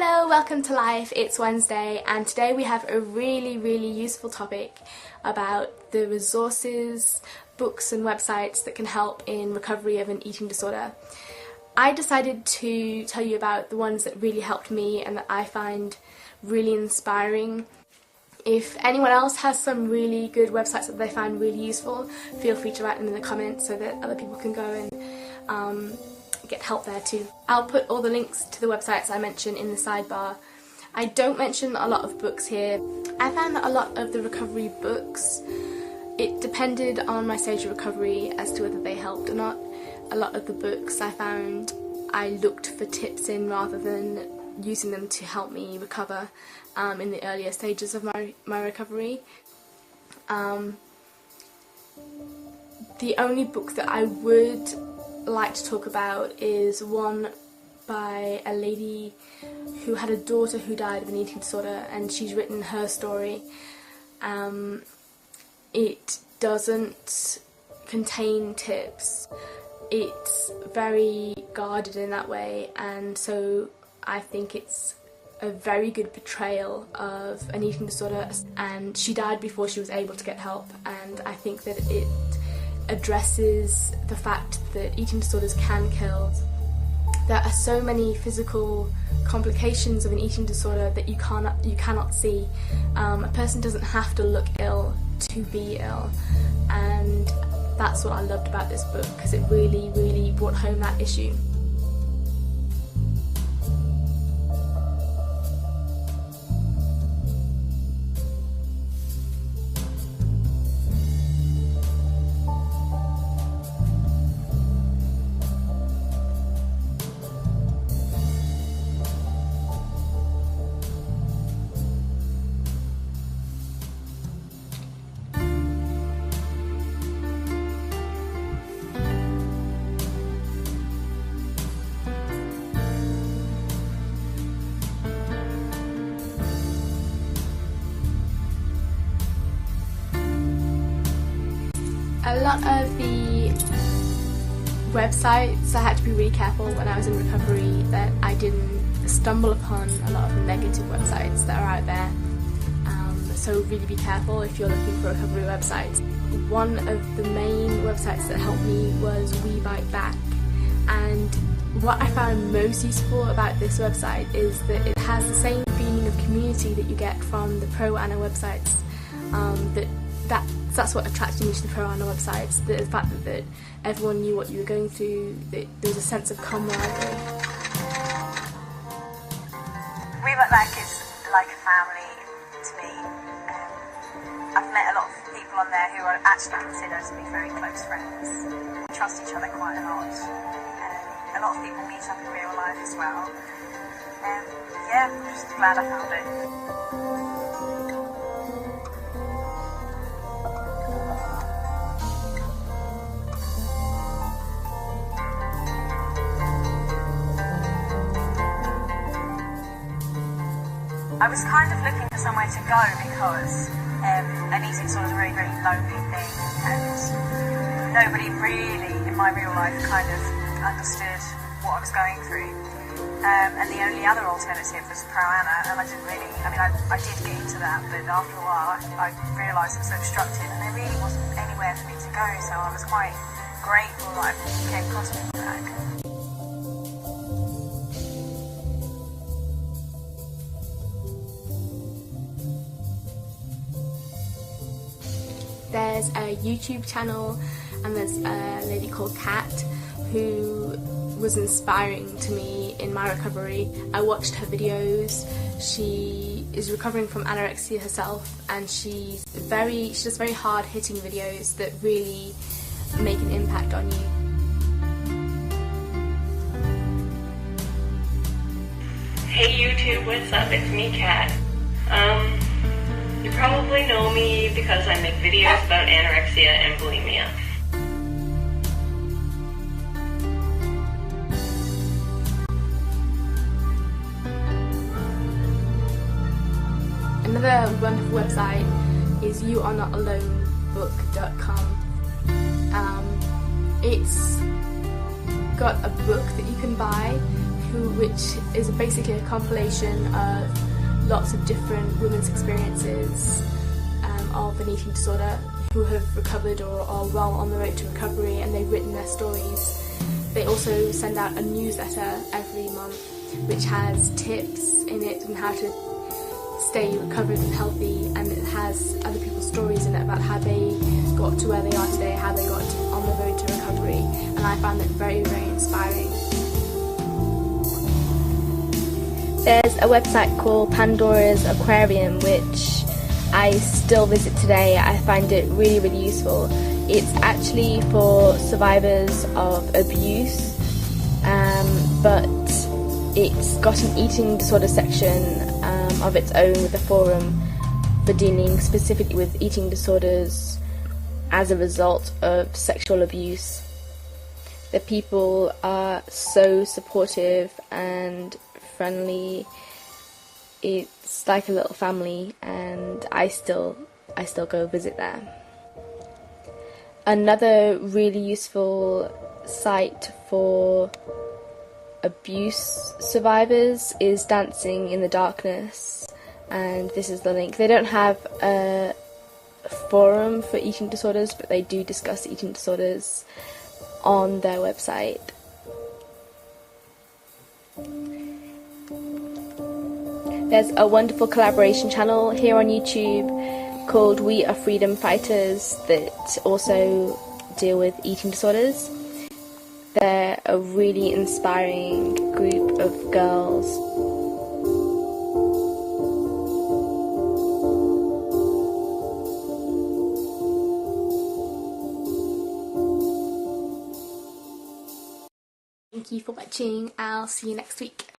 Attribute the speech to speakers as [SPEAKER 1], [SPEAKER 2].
[SPEAKER 1] Hello, welcome to Life. It's Wednesday and today we have a really useful topic about the resources, books and websites that can help in recovery of an eating disorder. I decided to tell you about the ones that really helped me and that I find really inspiring. If anyone else has some really good websites that they find really useful, feel free to write them in the comments so that other people can go and get help there too. I'll put all the links to the websites I mention in the sidebar. I don't mention a lot of books here. I found that a lot of the recovery books, it depended on my stage of recovery as to whether they helped or not. A lot of the books I found I looked for tips in rather than using them to help me recover in the earlier stages of my recovery. The only book that I would like to talk about is one by a lady who had a daughter who died of an eating disorder, and she's written her story. It doesn't contain tips. It's very guarded in that way, and so I think it's a very good portrayal of an eating disorder. And she died before she was able to get help, and I think that it addresses the fact that eating disorders can kill. There are so many physical complications of an eating disorder that you cannot see. A person doesn't have to look ill to be ill, and that's what I loved about this book, because it really brought home that issue. A lot of the websites, I had to be really careful when I was in recovery that I didn't stumble upon a lot of negative websites that are out there. So really be careful if you're looking for recovery websites. One of the main websites that helped me was WeBiteBack, and what I found most useful about this website is that it has the same feeling of community that you get from the pro-ana websites. That's what attracted me to the pro-ana websites, the fact that everyone knew what you were going through, that there was a sense of camaraderie.
[SPEAKER 2] WeRFreEDomFighters is like a family to me. I've met a lot of people on there who are actually considered to be very close friends. We trust each other quite a lot. A lot of people meet up in real life as well. Yeah, I'm just glad I found it. I was kind of looking for somewhere to go because an eating disorder is a very lonely thing, and nobody really in my real life kind of understood what I was going through. And the only other alternative was pro-ana, and I didn't really, I did get into that, but after a while I realised it was so obstructive and there really wasn't anywhere for me to go, so I was quite grateful that I came across WeRFreEDomFighters.
[SPEAKER 1] There's a YouTube channel and there's a lady called Kat who was inspiring to me in my recovery. I watched her videos. She is recovering from anorexia herself, and she does very hard-hitting videos that really make an impact on you.
[SPEAKER 3] Hey YouTube, what's up? It's me, Kat. You probably know me because I make videos about anorexia and bulimia.
[SPEAKER 1] Another wonderful website is youarenotaloneBook.com. It's got a book that you can buy which is basically a compilation of lots of different women's experiences of an eating disorder who have recovered or are well on the road to recovery, and they've written their stories. They also send out a newsletter every month which has tips in it on how to stay recovered and healthy, and it has other people's stories in it about how they got to where they are today, how they got on the road to recovery, and I found it very, very inspiring. There's a website called Pandoras Aquarium which I still visit today. I find it really, really useful. It's actually for survivors of abuse, but it's got an eating disorder section of its own with a forum for dealing specifically with eating disorders as a result of sexual abuse. The people are so supportive and friendly. It's like a little family, and I still go visit there. Another really useful site for abuse survivors is Dancing in the Darkness, and this is the link. They don't have a forum for eating disorders, but they do discuss eating disorders on their website. There's a wonderful collaboration channel here on YouTube called WeRFreEDomFighters that also deal with eating disorders. They're a really inspiring group of girls. Thank you for watching. I'll see you next week.